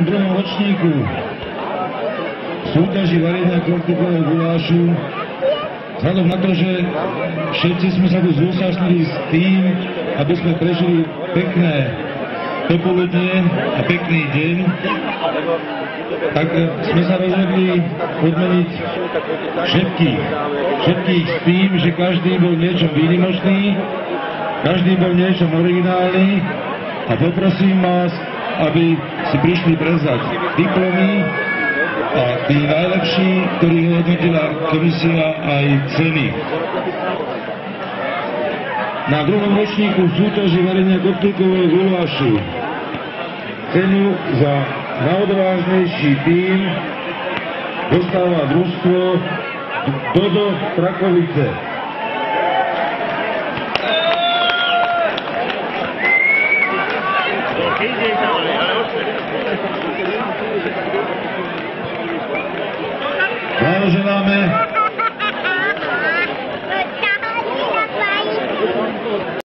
druhom ročníku súťaži varenia kortíkového gulášu, vzhľadom na to, že všetci sme sa tu zúčastnili s tým, aby sme prežili pekné popoludnie a pekný deň, tak sme sa rozhodli odmeniť všetkých s tým, že každý bol niečo výnimočný, každý bol niečo originálny a poprosím vás, aby si prišli prezať diplomy a tí najlepší, ktorých hodnotila komisia, aj ceny. Na druhom ročníku súťaži varenia kortíkového gulášu cenu za najodvážnejší tím dostáva družstvo Dodo Strakovice. Blahoželáme